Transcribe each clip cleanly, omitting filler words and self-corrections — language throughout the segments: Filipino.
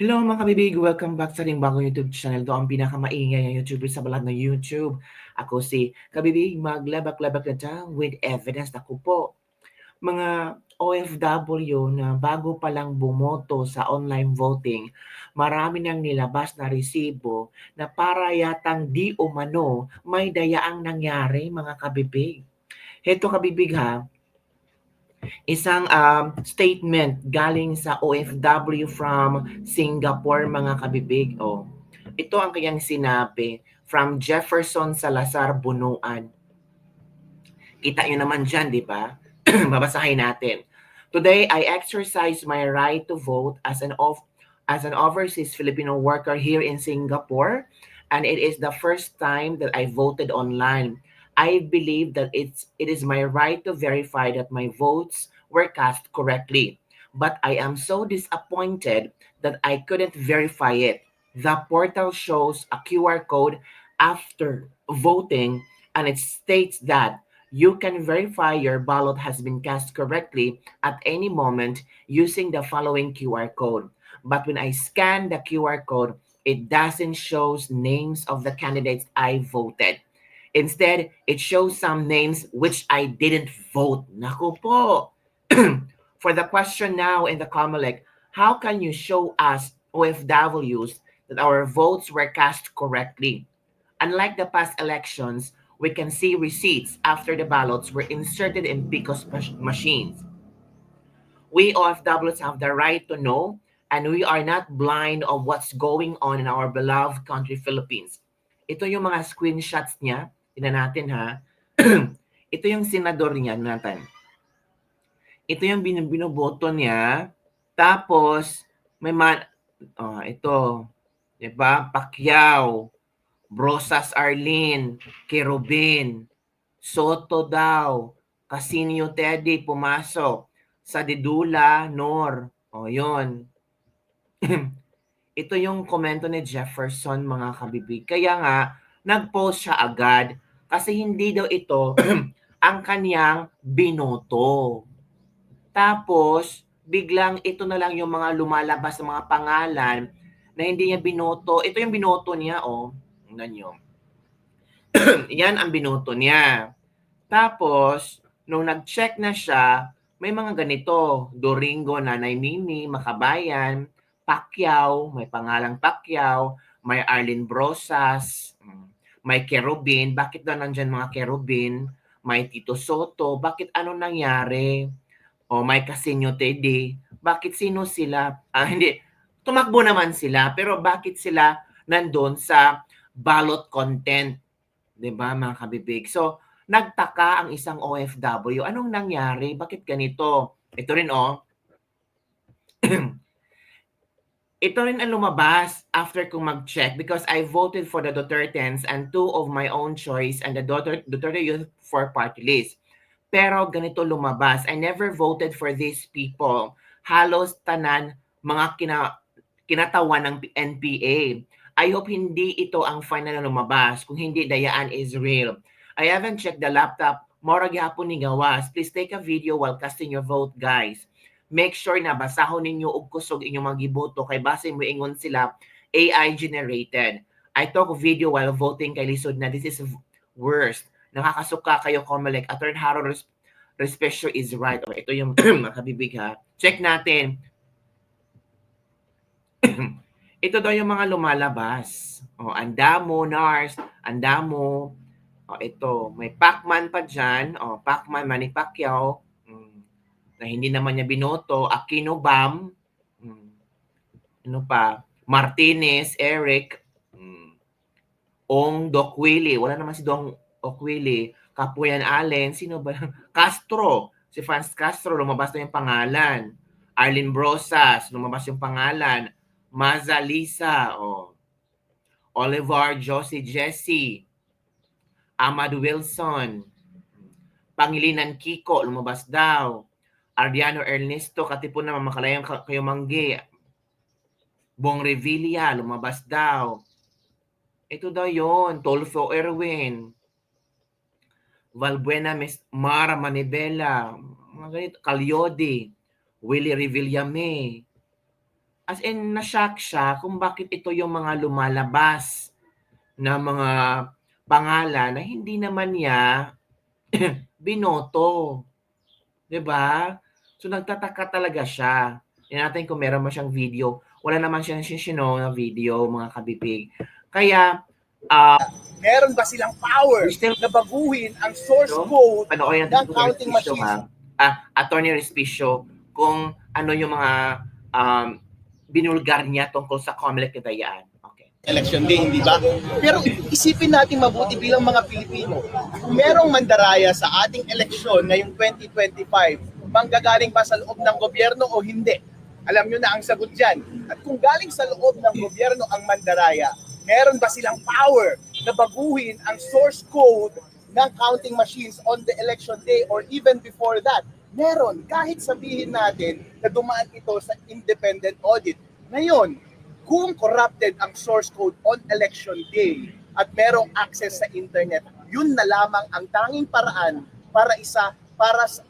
Hello mga kabibig! Welcome back sa ating bagong YouTube channel. Ito ang pinakamaingay na YouTuber sa balat ng YouTube. Ako si kabibig, maglabak-labak na tayo with evidence. Ako po, mga OFW na bago pa lang bumoto sa online voting, marami nang nilabas na resibo na para yatang di umano may dayaang nangyari mga kabibig. Heto kabibig ha, isang statement galing sa OFW from Singapore mga kabibig. Oh. Ito ang kanyang sinabi from Jefferson Salazar Bunuan. Kita nyo naman dyan, di ba? Babasahin natin. Today, I exercise my right to vote as an overseas Filipino worker here in Singapore, and it is the first time that I voted online. I believe that it is my right to verify that my votes were cast correctly. But I am so disappointed that I couldn't verify it. The portal shows a QR code after voting, and it states that you can verify your ballot has been cast correctly at any moment using the following QR code. But when I scan the QR code, it doesn't show names of the candidates I voted. Instead, it shows some names which I didn't vote. Naku po! For the question now in the Comelec, how can you show us OFWs that our votes were cast correctly? Unlike the past elections, we can see receipts after the ballots were inserted in PICOS machines. We OFWs have the right to know, and we are not blind of what's going on in our beloved country, Philippines. Ito yung mga screenshots niya. Tingnan natin ha. Ito yung senador niya natin. Ito yung binoboto niya. Tapos, may ito. Diba? Pacquiao, Brosas Arlene, Kerubin, Soto daw, Casinio Teddy pumasok, sa Didula Nor. O yun. Ito yung komento ni Jefferson mga kabibig. Kaya nga, nag-post siya agad kasi hindi daw ito ang kanyang binoto. Tapos, biglang ito na lang yung mga lumalabas ng mga pangalan na hindi niya binoto. Ito yung binoto niya, oh. Tingnan nyo. Yan ang binoto niya. Tapos, nung nag-check na siya, may mga ganito. Doringo, Nanay Mimi, Makabayan, Pacquiao, may pangalang Pacquiao, may Arlene Brosas, may Kerubin. Bakit daw nandyan mga Kerubin? May Tito Soto. Bakit anong nangyari? O may Casinio Teddy. Bakit sino sila? Hindi. Tumakbo naman sila. Pero bakit sila nandun sa ballot content? 'Di ba mga kabibig? So, nagtaka ang isang OFW. Anong nangyari? Bakit ganito? Ito rin oh. Ito rin ang lumabas after kong mag-check because I voted for the Dutertens and two of my own choice and the Duterte Youth for Party List. Pero ganito lumabas. I never voted for these people. Halos tanan mga kinatawan ng NPA. I hope hindi ito ang final na lumabas. Kung hindi, dayaan is real. I haven't checked the laptop. Mora gyapon ni gawas. Please take a video while casting your vote, guys. Make sure na basahon ninyo og kusog inyong mga giboto kay base mo ingon sila AI generated. I took video while voting kay lisod na this is worst. Nakakasuka kayo Comelec. Attorney Harold Respectio is right. O, ito yung makabibig ha. Check natin. Ito daw yung mga lumalabas. O, andamo, NARS, andamo. O, ito, may Pacman pa dyan. O, Pacman, Manny Pacquiao. Na hindi naman niya binoto. Aquino Bam. Ano pa? Martinez, Eric. Ong Docwili. Wala naman si Dong Okwili. Kapuyan Allen. Sino ba? Castro. Si Franz Castro. Lumabas na yung pangalan. Arlene Brosas. Lumabas yung pangalan. Maza Lisa. Oh. Oliver Josie Jesse. Amad Wilson. Pangilinan Kiko. Lumabas daw. Ardiano Ernesto. Katipon na mamakalaya kayo manggi. Bong Revilla. Lumabas daw. Ito daw yon. Tolfo Erwin. Valbuena Mara Manibela. Mga ganito. Calyode. Willie Revillame. as in na-shock siya kung bakit ito yung mga lumalabas na mga pangalan na hindi naman niya binoto, 'di ba? So nagtataka talaga siya. Tingnan natin kung meron man siyang video. Wala naman siyang sinishino na video, mga kabibig. Kaya, meron ba silang power still na baguhin ang source code panoorin natin ng counting Respicio, machines? Attorney Respicio, kung ano yung mga binulgar niya tungkol sa COMELEC Kalayaan. Okay. Election day, hindi ba? Pero isipin natin mabuti bilang mga Pilipino, kung merong mandaraya sa ating eleksyon ngayong 2025, manggagaling ba sa loob ng gobyerno o hindi? Alam nyo na ang sagot dyan. At kung galing sa loob ng gobyerno ang mandaraya, meron ba silang power na baguhin ang source code ng counting machines on the election day or even before that? Meron, kahit sabihin natin na dumaan ito sa independent audit. Ngayon, kung corrupted ang source code on election day at merong access sa internet, yun na lamang ang tanging paraan para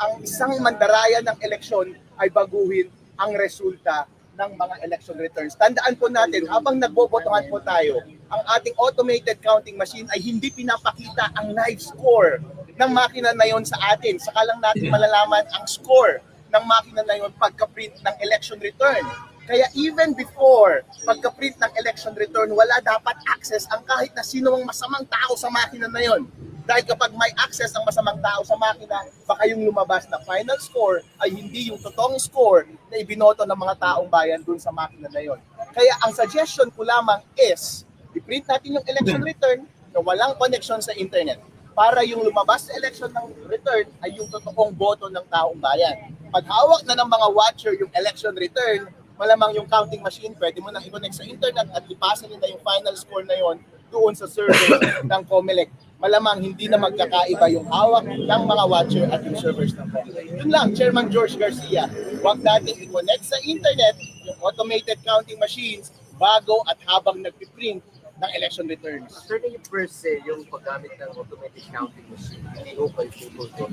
ang isang mandaraya ng eleksyon ay baguhin ang resulta ng mga election returns. Tandaan po natin, habang nagbobotohan po tayo, ang ating automated counting machine ay hindi pinapakita ang live score ng makina na yon sa atin. Saka lang natin malalaman ang score ng makina na yon pagka-print ng election return. Kaya even before pagka-print ng election return, wala dapat access ang kahit na sino mang masamang tao sa makina na yon. Dahil kapag may access ang masamang tao sa makina, baka yung lumabas na final score ay hindi yung totoong score na ibinoto ng mga taong bayan dun sa makina na yon. Kaya ang suggestion ko lamang is, i-print natin yung election return na walang connection sa internet para yung lumabas sa election ng return ay yung totoong boto ng taong bayan. Pag hawak na ng mga watcher yung election return, malamang yung counting machine, pwede mo nang i-connect sa internet at ipasa nila yung final score na yon doon sa server ng COMELEC. Malamang hindi na magkakaiba yung hawak ng mga watcher at yung servers ng COMELEC. Yun lang, Chairman George Garcia, huwag natin i-connect sa internet yung automated counting machines bago at habang nagpiprint ng election returns. Sir, yung per se, yung paggamit ng automated counting machine, hindi ko kayo tutol doon.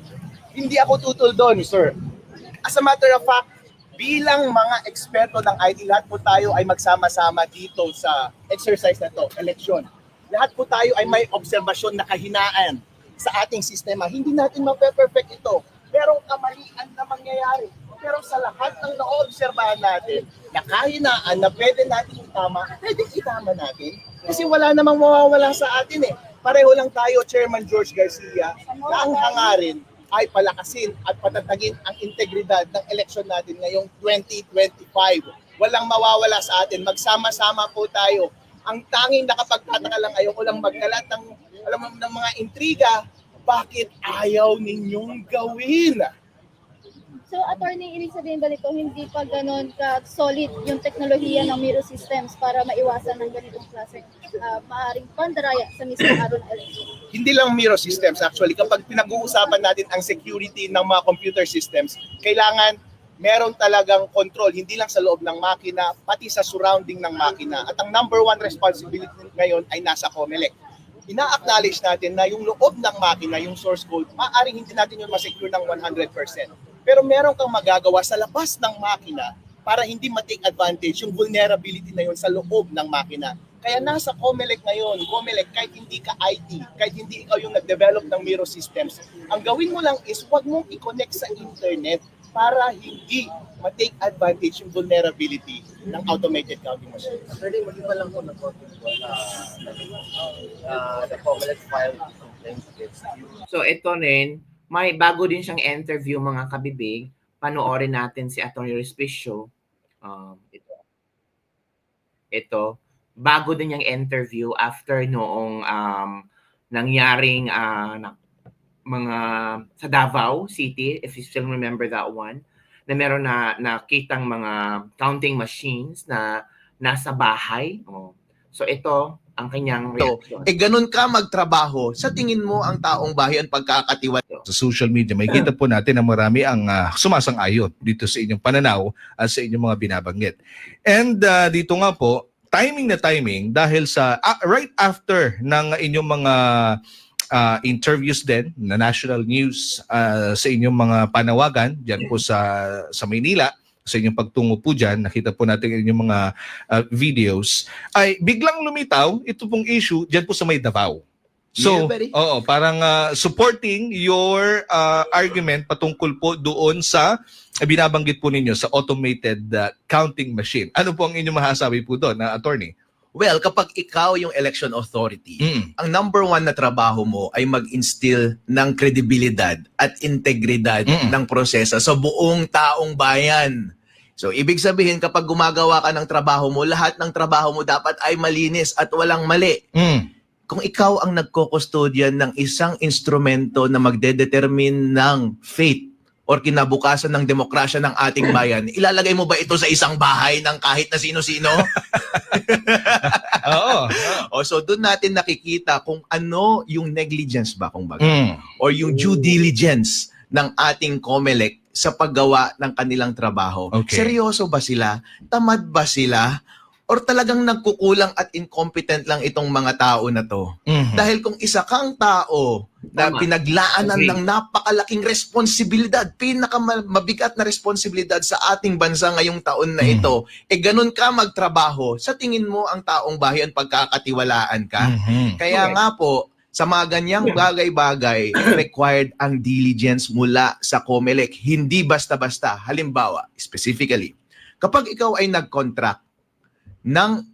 Hindi ako tutol doon, sir. As a matter of fact, bilang mga eksperto ng IT, lahat po tayo ay magsama-sama dito sa exercise na to, election. Lahat po tayo ay may obserbasyon na kahinaan sa ating sistema. Hindi natin mape-perfect ito. Merong kamalian na mangyayari. Pero sa lahat ng naobserbahan natin, na kahinaan na pwede natin itama, pwede itama natin. Kasi wala namang mawawala sa atin eh. Pareho lang tayo, Chairman George Garcia, na ang hangarin ay palakasin at patatagin ang integridad ng eleksyon natin ngayong 2025. Walang mawawala sa atin. Magsama-sama po tayo. Ang tanging nakapagtataka lang, ayoko lang magkalat ng, ng mga intriga, bakit ayaw ninyong gawin? So, attorney, ibig sabihin ba nito, hindi pa ganon ka-solid yung teknolohiya ng Miro Systems para maiwasan ng ganitong klase maaring pandaraya sa mismong araw ng election? Hindi lang Miro Systems actually. Kapag pinag-uusapan natin ang security ng mga computer systems, kailangan meron talagang control, hindi lang sa loob ng makina, pati sa surrounding ng makina. At ang number one responsibility ngayon ay nasa COMELEC. Ina-acknowledge natin na yung loob ng makina, yung source code, maaaring hindi natin yun masecure ng 100%. Pero meron kang magagawa sa labas ng makina para hindi ma-take advantage yung vulnerability na yun sa loob ng makina. Kaya nasa COMELEC ngayon, COMELEC, kahit hindi ka IT, kahit hindi ikaw yung nag-develop ng Miro Systems, ang gawin mo lang is huwag mong i-connect sa internet para hindi ma-take advantage yung vulnerability ng automated counting machine. Sir, hindi pa lang po na-contact po the COMELEC file complaint against you. So ito rin, may bago din siyang interview, mga kabibig. Panoorin natin si Atty. Respicio. Ito. Bago din yung interview after noong nangyaring mga sa Davao City, if you still remember that one, na meron na nakitang mga counting machines na nasa bahay. So ito ang kanyang reaction. Ganun ka magtrabaho, sa tingin mo ang taong bayan pagkakatiwala? Sa social media, makikita po natin na marami ang sumasang-ayon dito sa inyong pananaw at sa inyong mga binabanggit. And dito nga po, timing na timing dahil sa right after ng inyong mga interviews din na national news sa inyong mga panawagan diyan po sa Maynila, sa inyong pagtungo po dyan, nakita po natin inyong mga videos, ay biglang lumitaw ito pong issue dyan po sa may Davao. So, Yeah, buddy. oo, parang supporting your argument patungkol po doon sa binabanggit po ninyo sa automated counting machine. Ano po ang inyong masasabi po doon, attorney? Well, kapag ikaw yung election authority, Mm. ang number one na trabaho mo ay mag-instill ng kredibilidad at integridad ng proseso sa buong taong bayan. So, ibig sabihin, kapag gumagawa ka ng trabaho mo, lahat ng trabaho mo dapat ay malinis at walang mali. Mm. Kung ikaw ang nagkukustodyan ng isang instrumento na magdedetermine ng fate or kinabukasan ng demokrasya ng ating bayan, ilalagay mo ba ito sa isang bahay ng kahit na sino-sino? Oo. So doon natin nakikita kung ano yung negligence ba kung baga Mm. or yung due diligence ng ating COMELEC sa paggawa ng kanilang trabaho. Okay. Seryoso ba sila? Tamad ba sila? Or talagang nagkukulang at incompetent lang itong mga tao na to? Mhm. Dahil kung isa kang tao na Tama. pinaglaanan Agree. ng napakalaking responsibilidad, pinakamabigat na responsibilidad sa ating bansa ngayong taon na ito, ganun ka magtrabaho, sa tingin mo ang taong bayan pagkakatiwalaan ka? Mhm. Kaya Correct. nga po, sa mga ganyang bagay-bagay, required ang diligence mula sa COMELEC. Hindi basta-basta. Halimbawa, specifically, kapag ikaw ay nag-contract ng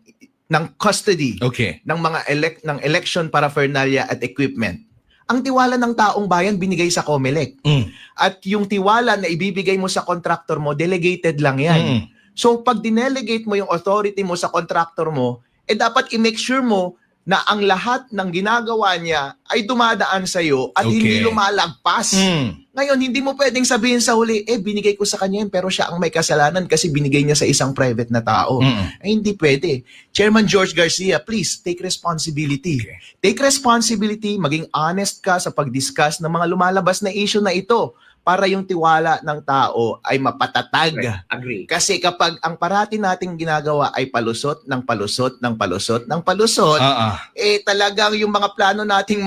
custody Okay. ng mga election paraphernalia at equipment, ang tiwala ng taong bayan binigay sa COMELEC. Mm. At yung tiwala na ibibigay mo sa contractor mo, delegated lang yan. Mm. So pag dinelegate mo yung authority mo sa contractor mo, dapat i-make sure mo na ang lahat ng ginagawa niya ay dumadaan sa iyo at Okay. hindi lumalagpas. Mm. Ngayon, hindi mo pwedeng sabihin sa huli, binigay ko sa kanya yun, pero siya ang may kasalanan kasi binigay niya sa isang private na tao. Mm. Hindi pwede. Chairman George Garcia, please take responsibility. Okay. Take responsibility, maging honest ka sa pag-discuss ng mga lumalabas na issue na ito para yung tiwala ng tao ay mapatatag. Agree. Kasi kapag ang parati nating ginagawa ay palusot ng palusot ng palusot ng palusot, talagang yung mga plano nating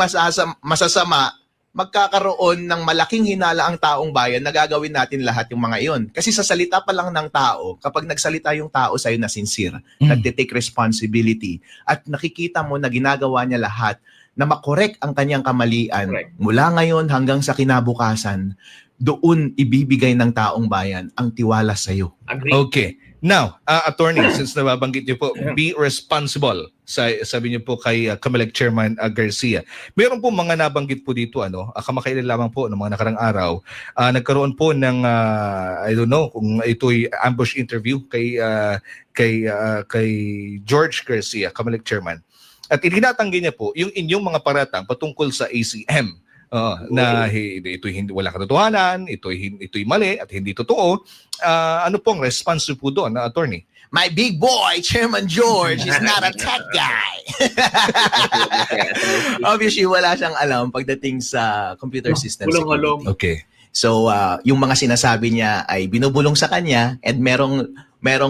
masasama, magkakaroon ng malaking hinala ang taong bayan na gagawin natin lahat yung mga iyon. Kasi sa salita pa lang ng tao, kapag nagsalita yung tao sa'yo na sincere, nagtitake responsibility, at nakikita mo na ginagawa niya lahat na makorek ang kanyang kamalian, Correct. mula ngayon hanggang sa kinabukasan, doon ibibigay ng taong bayan ang tiwala sa'yo. Agree. Okay. Now, attorney, since nababanggit niyo po, be responsible. Sabi niyo po kay COMELEC Chairman Garcia. Meron po mga nabanggit po dito, kamakailan lamang po ng mga nakarang araw, nagkaroon po ng, I don't know, kung ito'y ambush interview kay George Garcia, COMELEC Chairman. At itinatanggi niya po yung inyong mga paratang patungkol sa ACM. Na ito'y hindi, wala katotohanan, ito'y mali at hindi totoo. Ano pong response po doon, attorney? My big boy, Chairman George, is not a tech guy. Obviously, wala siyang alam pagdating sa computer system Bulong-along. security. Okay. So, yung mga sinasabi niya ay binubulong sa kanya and merong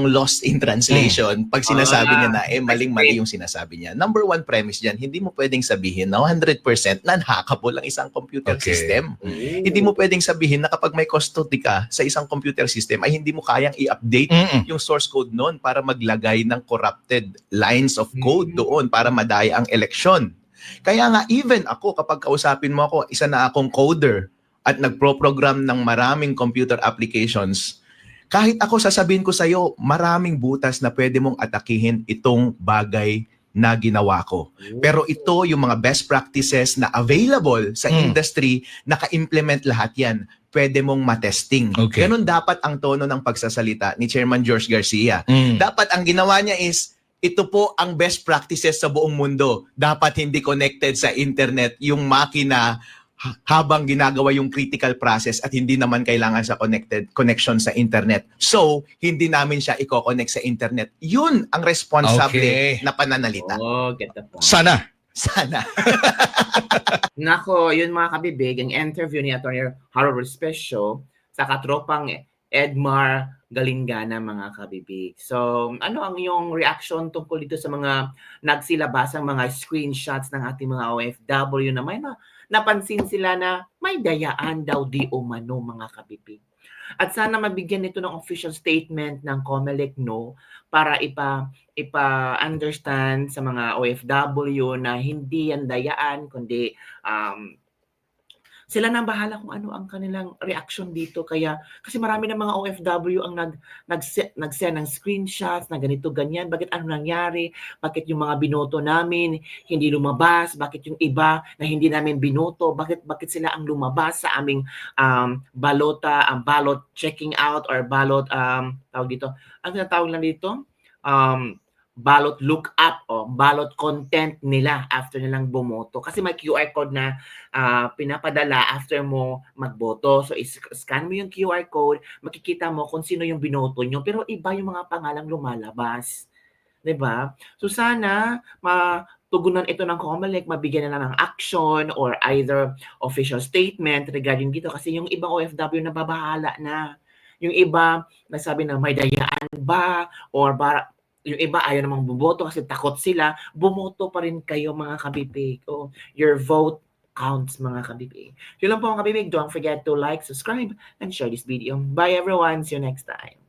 lost in translation pag sinasabi niya na maling-mali yung sinasabi niya. Number one premise dyan, hindi mo pwedeng sabihin na 100% non-hackable ang isang computer Okay. system. Hindi mo pwedeng sabihin na kapag may custody ka sa isang computer system ay hindi mo kayang i-update yung source code noon para maglagay ng corrupted lines of code doon para madaya ang eleksyon. Kaya nga, even ako, kapag kausapin mo ako, isa na akong coder at nagpro-program ng maraming computer applications, kahit ako sasabihin ko sa iyo, maraming butas na pwede mong atakihin itong bagay na ginawa ko. Pero ito yung mga best practices na available sa industry, naka-implement lahat yan. Pwede mong matesting. Okay. Ganun dapat ang tono ng pagsasalita ni Chairman George Garcia. Mm. Dapat ang ginawa niya is, ito po ang best practices sa buong mundo. Dapat hindi connected sa internet yung makina habang ginagawa yung critical process at hindi naman kailangan sa connection sa internet. So, hindi namin siya i-connect sa internet. Yun ang responsable Okay. na pananalita. Get the point. Sana. Sana. Nako, yun mga kabibig, ang interview ni Atty. Harold Respecio sa katropang Edmar Galingana, mga kabibig. So, ano ang iyong reaction tungkol dito sa mga nagsilabasang mga screenshots ng ating mga OFW na may napansin sila na may dayaan daw di umano, mga kabibig. At sana mabigyan nito ng official statement ng COMELEC, no, para ipa-understand sa mga OFW na hindi yan dayaan, kundi sila nang bahala kung ano ang kanilang reaction dito. Kaya kasi marami ng mga OFW ang nag-send ng screenshots na ganito ganyan, bakit ano nangyari, bakit yung mga binoto namin hindi lumabas, bakit yung iba na hindi namin binoto, bakit sila ang lumabas sa aming ballot checking out or ballot tawag dito, ano tinatawag lang dito, ballot lookup o ballot content nila after nilang bumoto. Kasi may QR code na pinapadala after mo magboto. So, scan mo yung QR code, makikita mo kung sino yung binoto nyo. Pero iba yung mga pangalang lumalabas. 'Di ba? So, sana matugunan ito ng COMELEC, mabigyan na ng action or either official statement regarding dito. Kasi yung ibang OFW nababahala na. Yung iba nasabi na may dayaan ba or yung iba ayaw namang bumoto kasi takot sila, bumoto pa rin kayo, mga kabibig. Oh, your vote counts, mga kabibig. Yun lang po, mga kabibig. Don't forget to like, subscribe, and share this video. Bye everyone. See you next time.